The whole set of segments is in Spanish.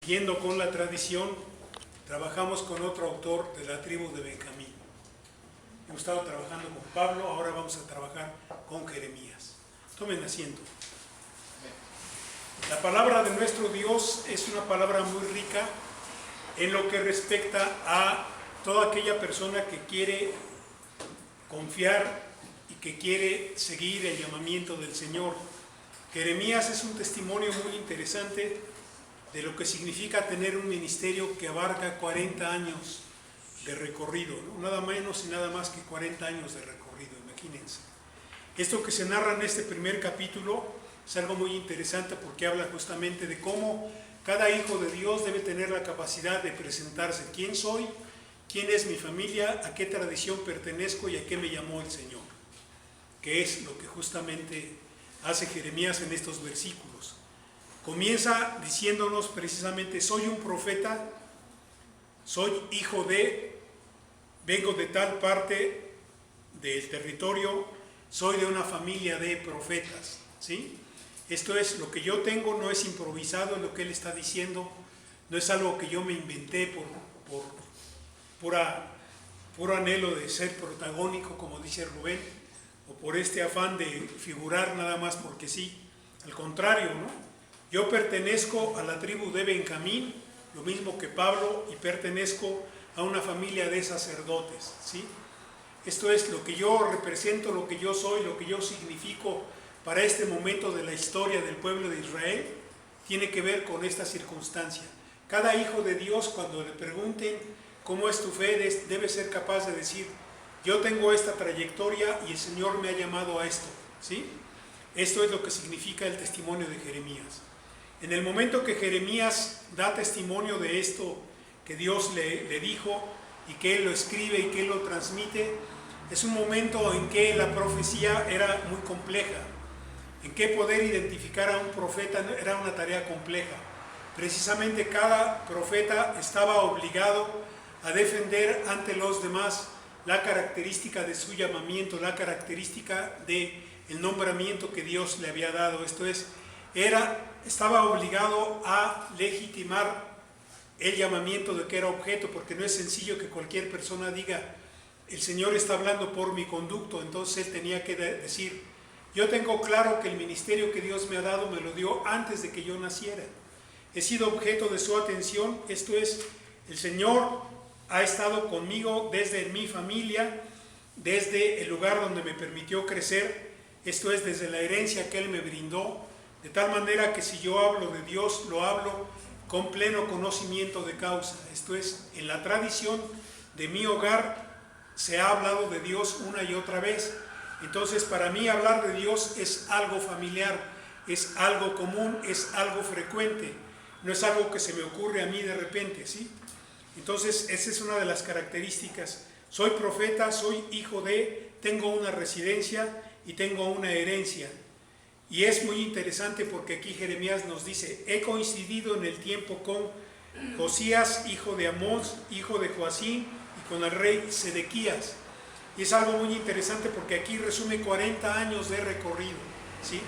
siguiendo con la tradición, trabajamos con otro autor de la tribu de Benjamín. Hemos estado trabajando con Pablo, ahora vamos a trabajar con Jeremías. Tomen asiento. La palabra de nuestro Dios es una palabra muy rica en lo que respecta a toda aquella persona que quiere confiar y que quiere seguir el llamamiento del Señor. Jeremías es un testimonio muy interesante de lo que significa tener un ministerio que abarca 40 años de recorrido, ¿no? Nada menos y nada más que 40 años de recorrido, imagínense. Esto que se narra en este primer capítulo es algo muy interesante porque habla justamente de cómo cada hijo de Dios debe tener la capacidad de presentarse. ¿Quién soy? ¿Quién es mi familia? ¿A qué tradición pertenezco? ¿Y a qué me llamó el Señor? Que es lo que justamente hace Jeremías en estos versículos. Comienza diciéndonos precisamente: soy un profeta, soy hijo de, vengo de tal parte del territorio, soy de una familia de profetas, ¿sí? Esto es lo que yo tengo, no es improvisado, es lo que él está diciendo, no es algo que yo me inventé por puro anhelo de ser protagónico, como dice Rubén, o por este afán de figurar nada más porque sí. Al contrario, ¿no? Yo pertenezco a la tribu de Benjamín, lo mismo que Pablo, y pertenezco a una familia de sacerdotes, ¿sí? Esto es lo que yo represento, lo que yo soy, lo que yo significo para este momento de la historia del pueblo de Israel, tiene que ver con esta circunstancia. Cada hijo de Dios, cuando le pregunten cómo es tu fe, debe ser capaz de decir: yo tengo esta trayectoria y el Señor me ha llamado a esto, ¿sí? Esto es lo que significa el testimonio de Jeremías. En el momento que Jeremías da testimonio de esto que Dios le dijo y que él lo escribe y que él lo transmite, es un momento en que la profecía era muy compleja, en que poder identificar a un profeta era una tarea compleja. Precisamente cada profeta estaba obligado a defender ante los demás la característica de su llamamiento, la característica del nombramiento que Dios le había dado. Esto es, estaba obligado a legitimar el llamamiento de que era objeto, porque no es sencillo que cualquier persona diga: el Señor está hablando por mi conducto. Entonces él tenía que decir: yo tengo claro que el ministerio que Dios me ha dado me lo dio antes de que yo naciera. He sido objeto de su atención. Esto es, el Señor ha estado conmigo desde mi familia, desde el lugar donde me permitió crecer. Esto es, desde la herencia que Él me brindó. De tal manera que si yo hablo de Dios, lo hablo con pleno conocimiento de causa. Esto es, en la tradición de mi hogar se ha hablado de Dios una y otra vez. Entonces, para mí hablar de Dios es algo familiar, es algo común, es algo frecuente. No es algo que se me ocurre a mí de repente, ¿sí? Entonces, esa es una de las características. Soy profeta, soy hijo de, tengo una residencia y tengo una herencia. Y es muy interesante porque aquí Jeremías nos dice: he coincidido en el tiempo con Josías, hijo de Amós, hijo de Joacim, y con el rey Sedequías. Y es algo muy interesante porque aquí resume 40 años de recorrido, ¿sí?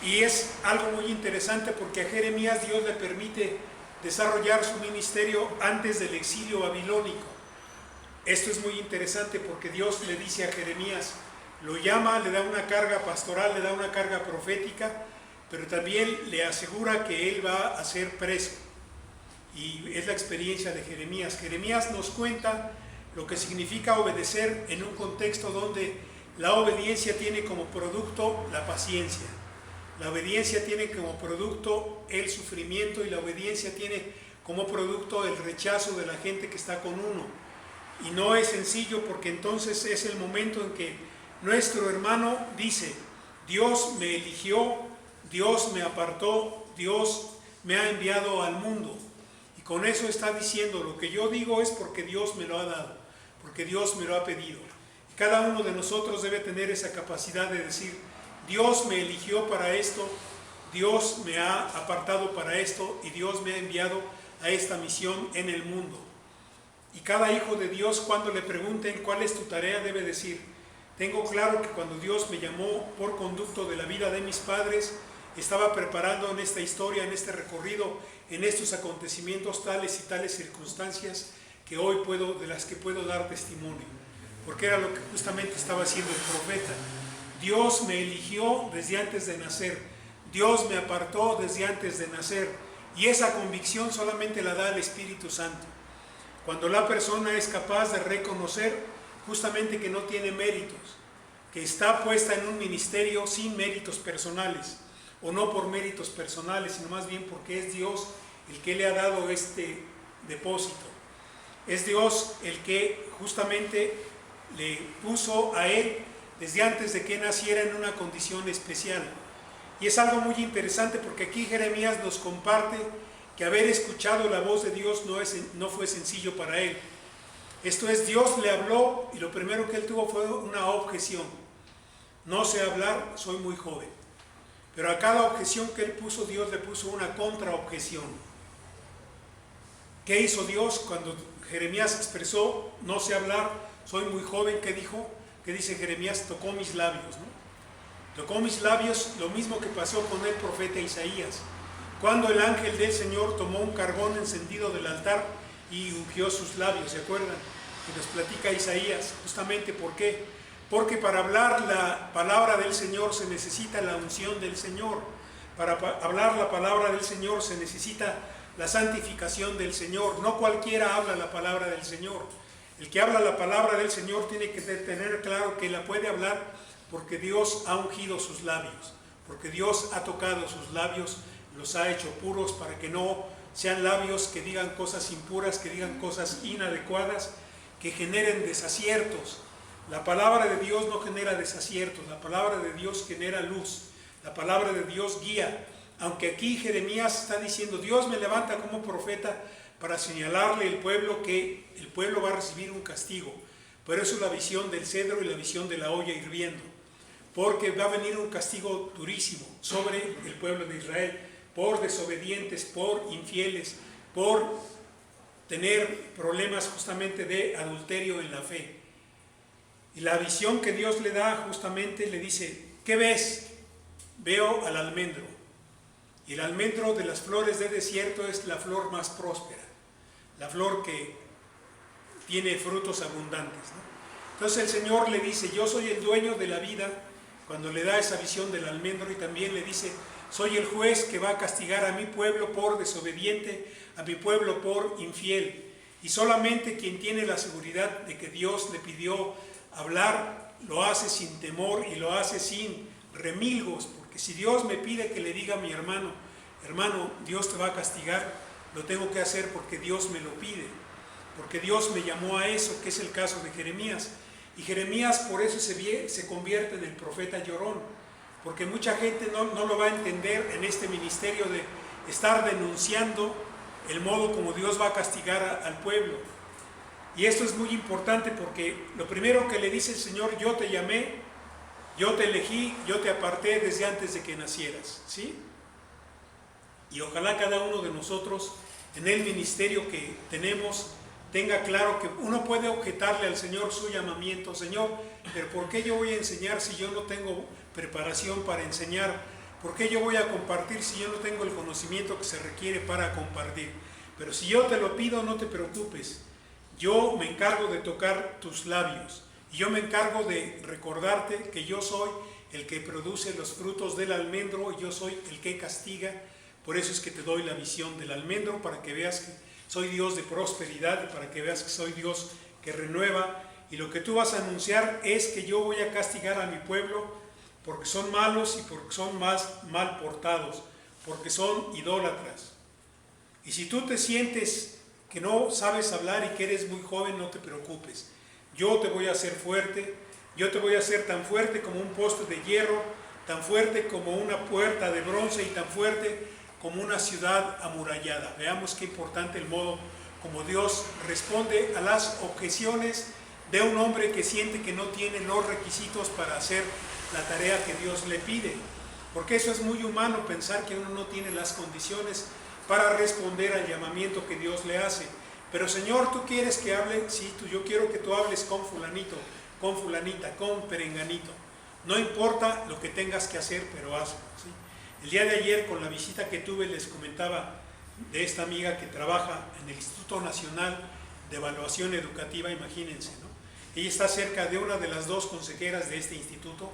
Y es algo muy interesante porque a Jeremías Dios le permite desarrollar su ministerio antes del exilio babilónico. Esto es muy interesante porque Dios le dice a Jeremías, lo llama, le da una carga pastoral, le da una carga profética, pero también le asegura que él va a ser preso. Y es la experiencia de Jeremías. Jeremías nos cuenta lo que significa obedecer en un contexto donde la obediencia tiene como producto la paciencia. La obediencia tiene como producto el sufrimiento y la obediencia tiene como producto el rechazo de la gente que está con uno. Y no es sencillo porque entonces es el momento en que nuestro hermano dice: Dios me eligió, Dios me apartó, Dios me ha enviado al mundo. Y con eso está diciendo: lo que yo digo es porque Dios me lo ha dado, porque Dios me lo ha pedido. Y cada uno de nosotros debe tener esa capacidad de decir: Dios me eligió para esto, Dios me ha apartado para esto y Dios me ha enviado a esta misión en el mundo. Y cada hijo de Dios, cuando le pregunten cuál es tu tarea, debe decir: tengo claro que cuando Dios me llamó por conducto de la vida de mis padres, estaba preparando en esta historia, en este recorrido, en estos acontecimientos tales y tales circunstancias que hoy de las que puedo dar testimonio, porque era lo que justamente estaba haciendo el profeta. Dios me eligió desde antes de nacer, Dios me apartó desde antes de nacer, y esa convicción solamente la da el Espíritu Santo. Cuando la persona es capaz de reconocer justamente que no tiene méritos, que está puesta en un ministerio sin méritos personales, o no por méritos personales, sino más bien porque es Dios el que le ha dado este depósito. Es Dios el que justamente le puso a él desde antes de que naciera en una condición especial. Y es algo muy interesante porque aquí Jeremías nos comparte que haber escuchado la voz de Dios no fue sencillo para él. Esto es, Dios le habló y lo primero que él tuvo fue una objeción. No sé hablar, soy muy joven. Pero a cada objeción que él puso, Dios le puso una contraobjeción. ¿Qué hizo Dios cuando Jeremías expresó, no sé hablar, soy muy joven? ¿Qué dijo? ¿Qué dice Jeremías? Tocó mis labios, ¿no? Tocó mis labios, lo mismo que pasó con el profeta Isaías. Cuando el ángel del Señor tomó un carbón encendido del altar y ungió sus labios, ¿se acuerdan? Que nos platica Isaías, justamente ¿por qué? Porque para hablar la palabra del Señor se necesita la unción del Señor. Para hablar la palabra del Señor se necesita la santificación del Señor. No cualquiera habla la palabra del Señor. El que habla la palabra del Señor tiene que tener claro que la puede hablar porque Dios ha ungido sus labios, porque Dios ha tocado sus labios, los ha hecho puros para que no sean labios que digan cosas impuras, que digan cosas inadecuadas, que generen desaciertos. La palabra de Dios no genera desaciertos, la palabra de Dios genera luz, la palabra de Dios guía. Aunque aquí Jeremías está diciendo, Dios me levanta como profeta para señalarle al pueblo que el pueblo va a recibir un castigo. Pero eso es la visión del cedro y la visión de la olla hirviendo, porque va a venir un castigo durísimo sobre el pueblo de Israel, por desobedientes, por infieles, por tener problemas justamente de adulterio en la fe. Y la visión que Dios le da justamente le dice, ¿qué ves? Veo al almendro. Y el almendro de las flores de desierto es la flor más próspera, la flor que tiene frutos abundantes, ¿no? Entonces el Señor le dice, yo soy el dueño de la vida, cuando le da esa visión del almendro, y también le dice, soy el juez que va a castigar a mi pueblo por desobediente, a mi pueblo por infiel. Y solamente quien tiene la seguridad de que Dios le pidió hablar, lo hace sin temor y lo hace sin remilgos, porque si Dios me pide que le diga a mi hermano, hermano, Dios te va a castigar, lo tengo que hacer porque Dios me lo pide, porque Dios me llamó a eso, que es el caso de Jeremías. Y Jeremías por eso se convierte en el profeta llorón, porque mucha gente no lo va a entender en este ministerio de estar denunciando el modo como Dios va a castigar al pueblo. Y esto es muy importante porque lo primero que le dice el Señor, yo te llamé, yo te elegí, yo te aparté desde antes de que nacieras, ¿sí? Y ojalá cada uno de nosotros en el ministerio que tenemos tenga claro que uno puede objetarle al Señor su llamamiento. Señor, pero ¿por qué yo voy a enseñar si yo no tengo preparación para enseñar? ¿Por qué yo voy a compartir si yo no tengo el conocimiento que se requiere para compartir? Pero si yo te lo pido, no te preocupes. Yo me encargo de tocar tus labios y yo me encargo de recordarte que yo soy el que produce los frutos del almendro y yo soy el que castiga. Por eso es que te doy la visión del almendro, para que veas que soy Dios de prosperidad y para que veas que soy Dios que renueva. Y lo que tú vas a anunciar es que yo voy a castigar a mi pueblo porque son malos y porque son más mal portados, porque son idólatras. Y si tú te sientes que no sabes hablar y que eres muy joven, no te preocupes. Yo te voy a hacer fuerte, yo te voy a hacer tan fuerte como un poste de hierro, tan fuerte como una puerta de bronce y tan fuerte como una ciudad amurallada. Veamos qué importante el modo como Dios responde a las objeciones de un hombre que siente que no tiene los requisitos para hacer la tarea que Dios le pide. Porque eso es muy humano, pensar que uno no tiene las condiciones para responder al llamamiento que Dios le hace. Pero Señor, ¿tú quieres que hable? Sí, yo quiero que tú hables con fulanito, con fulanita, con perenganito. No importa lo que tengas que hacer, pero hazlo, ¿sí? El día de ayer, con la visita que tuve, les comentaba, de esta amiga que trabaja en el Instituto Nacional de Evaluación Educativa, imagínense, ¿no? Ella está cerca de una de las dos consejeras de este instituto.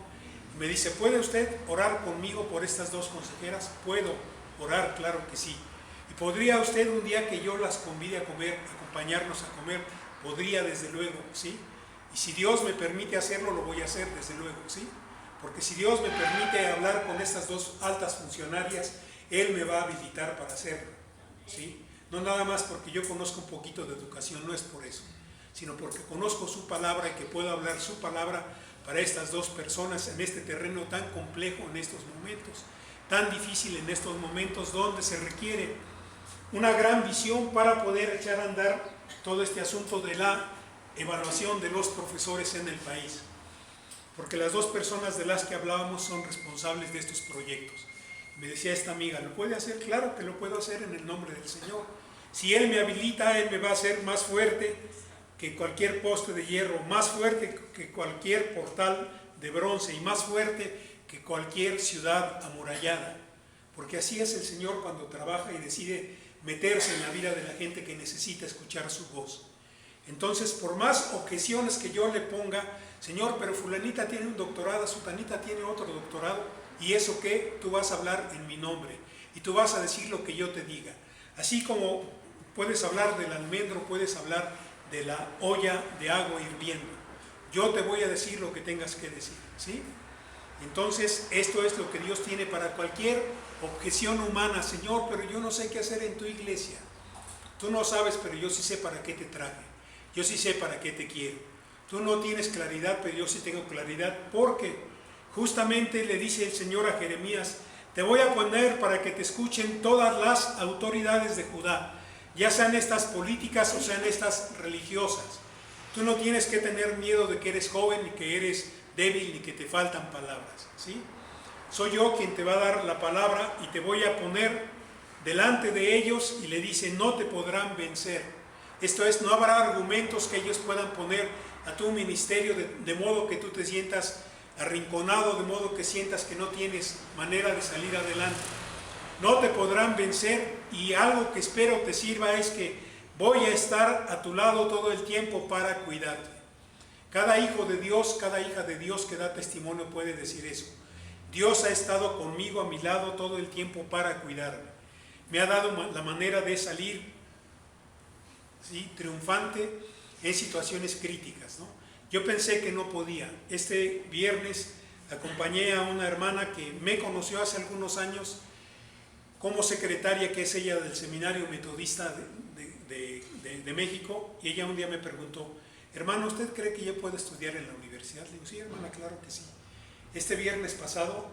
Me dice, ¿puede usted orar conmigo por estas dos consejeras? Puedo orar, claro que sí. ¿Y podría usted un día que yo las convide a comer, acompañarnos a comer? Podría, desde luego, ¿sí? Y si Dios me permite hacerlo, lo voy a hacer, desde luego, ¿sí? Porque si Dios me permite hablar con estas dos altas funcionarias, Él me va a habilitar para hacerlo, ¿sí? No nada más porque yo conozco un poquito de educación, no es por eso, sino porque conozco su palabra y que puedo hablar su palabra para estas dos personas en este terreno tan complejo en estos momentos, tan difícil en estos momentos donde se requiere una gran visión para poder echar a andar todo este asunto de la evaluación de los profesores en el país. Porque las dos personas de las que hablábamos son responsables de estos proyectos. Me decía esta amiga, ¿lo puede hacer? Claro que lo puedo hacer en el nombre del Señor. Si Él me habilita, Él me va a hacer más fuerte que cualquier poste de hierro, más fuerte que cualquier portal de bronce y más fuerte que cualquier ciudad amurallada. Porque así es el Señor cuando trabaja y decide meterse en la vida de la gente que necesita escuchar su voz. Entonces, por más objeciones que yo le ponga, Señor, pero fulanita tiene un doctorado, sutanita tiene otro doctorado, ¿y eso qué? Tú vas a hablar en mi nombre y tú vas a decir lo que yo te diga. Así como puedes hablar del almendro, puedes hablar de la olla de agua hirviendo. Yo te voy a decir lo que tengas que decir, ¿sí? Entonces, esto es lo que Dios tiene para cualquier objeción humana. Señor, pero yo no sé qué hacer en tu iglesia. Tú no sabes, pero yo sí sé para qué te traje. Yo sí sé para qué te quiero. Tú no tienes claridad, pero yo sí tengo claridad, porque justamente le dice el Señor a Jeremías, te voy a poner para que te escuchen todas las autoridades de Judá, ya sean estas políticas o sean estas religiosas. Tú no tienes que tener miedo de que eres joven, ni que eres débil, ni que te faltan palabras, ¿sí? Soy yo quien te va a dar la palabra y te voy a poner delante de ellos, y le dice, no te podrán vencer. Esto es, no habrá argumentos que ellos puedan poner a tu ministerio de modo que tú te sientas arrinconado, de modo que sientas que no tienes manera de salir adelante. No te podrán vencer, y algo que espero te sirva es que voy a estar a tu lado todo el tiempo para cuidarte. Cada hijo de Dios, cada hija de Dios que da testimonio puede decir eso. Dios ha estado conmigo a mi lado todo el tiempo para cuidarme. Me ha dado la manera de salir, ¿sí?, triunfante en situaciones críticas, ¿no? Yo pensé que no podía. Este viernes acompañé a una hermana que me conoció hace algunos años como secretaria, que es ella del Seminario Metodista de México, y ella un día me preguntó, hermano, ¿usted cree que yo puedo estudiar en la universidad? Le digo, sí, hermana, claro que sí. Este viernes pasado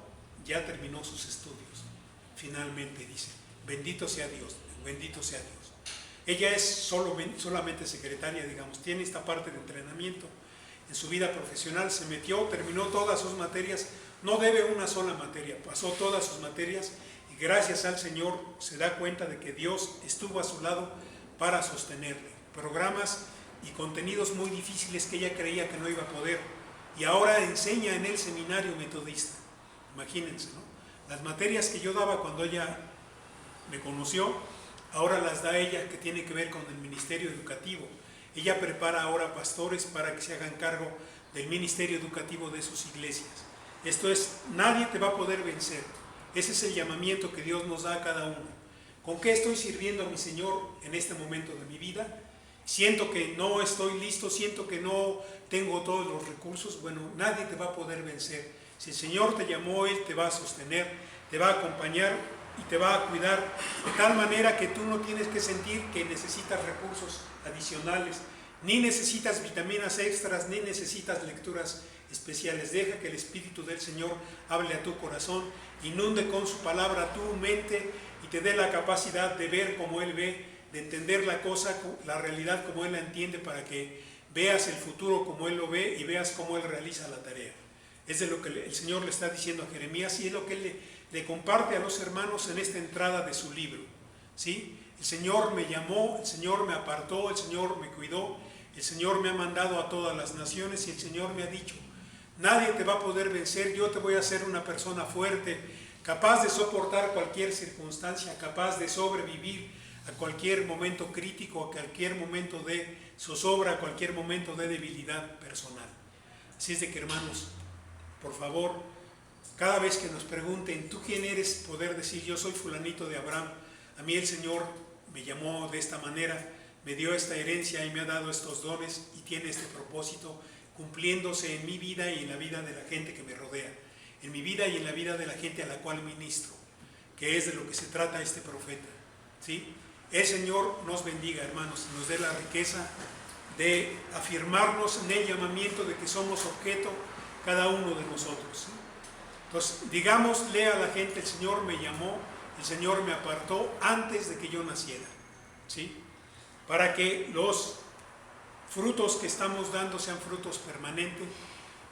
ya terminó sus estudios, finalmente, dice, bendito sea Dios, bendito sea Dios. Ella es solamente secretaria, digamos, tiene esta parte de entrenamiento en su vida profesional, se metió, terminó todas sus materias, no debe una sola materia, pasó todas sus materias, y gracias al Señor se da cuenta de que Dios estuvo a su lado para sostenerle. Programas y contenidos muy difíciles que ella creía que no iba a poder, y ahora enseña en el Seminario Metodista. Imagínense, ¿no? Las materias que yo daba cuando ella me conoció, ahora las da ella, que tiene que ver con el ministerio educativo. Ella prepara ahora pastores para que se hagan cargo del ministerio educativo de sus iglesias. Esto es, nadie te va a poder vencer. Ese es el llamamiento que Dios nos da a cada uno. ¿Con qué estoy sirviendo a mi Señor en este momento de mi vida? Siento que no estoy listo, siento que no tengo todos los recursos. Bueno, nadie te va a poder vencer. Si el Señor te llamó, Él te va a sostener, te va a acompañar y te va a cuidar de tal manera que tú no tienes que sentir que necesitas recursos adicionales, ni necesitas vitaminas extras, ni necesitas lecturas especiales. Deja que el Espíritu del Señor hable a tu corazón, inunde con su palabra tu mente y te dé la capacidad de ver como Él ve, de entender la cosa, la realidad como Él la entiende, para que veas el futuro como Él lo ve y veas cómo Él realiza la tarea. Es de lo que el Señor le está diciendo a Jeremías, y es lo que Él le comparte a los hermanos en esta entrada de su libro, ¿sí? El Señor me llamó, el Señor me apartó, el Señor me cuidó, el Señor me ha mandado a todas las naciones, y el Señor me ha dicho, nadie te va a poder vencer, yo te voy a hacer una persona fuerte, capaz de soportar cualquier circunstancia, capaz de sobrevivir a cualquier momento crítico, a cualquier momento de zozobra, a cualquier momento de debilidad personal. Así es de que, hermanos, por favor, cada vez que nos pregunten, ¿tú quién eres? Poder decir, yo soy fulanito de Abraham. A mí el Señor me llamó de esta manera, me dio esta herencia y me ha dado estos dones y tiene este propósito cumpliéndose en mi vida y en la vida de la gente que me rodea, en mi vida y en la vida de la gente a la cual ministro, que es de lo que se trata este profeta, ¿sí? El Señor nos bendiga, hermanos, y nos dé la riqueza de afirmarnos en el llamamiento de que somos objeto cada uno de nosotros, ¿sí? Entonces, digámosle a la gente, el Señor me llamó, el Señor me apartó antes de que yo naciera, ¿sí? Para que los frutos que estamos dando sean frutos permanentes,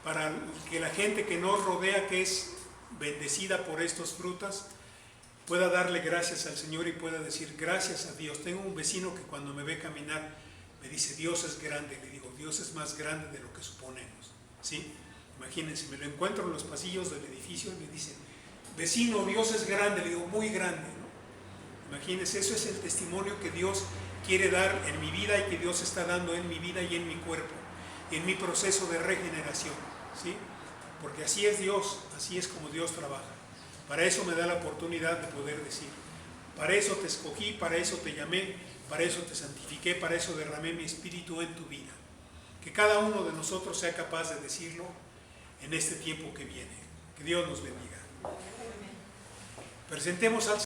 para que la gente que nos rodea, que es bendecida por estos frutos, pueda darle gracias al Señor y pueda decir gracias a Dios. Tengo un vecino que cuando me ve caminar me dice, Dios es grande. Le digo, Dios es más grande de lo que suponemos, ¿sí? Imagínense, me lo encuentro en los pasillos del edificio y me dicen, vecino, Dios es grande. Le digo, muy grande, ¿no? Imagínense, eso es el testimonio que Dios quiere dar en mi vida y que Dios está dando en mi vida y en mi cuerpo, en mi proceso de regeneración, ¿sí? Porque así es Dios, así es como Dios trabaja. Para eso me da la oportunidad de poder decir, para eso te escogí, para eso te llamé, para eso te santifiqué, para eso derramé mi espíritu en tu vida. Que cada uno de nosotros sea capaz de decirlo en este tiempo que viene. Que Dios nos bendiga. Presentemos al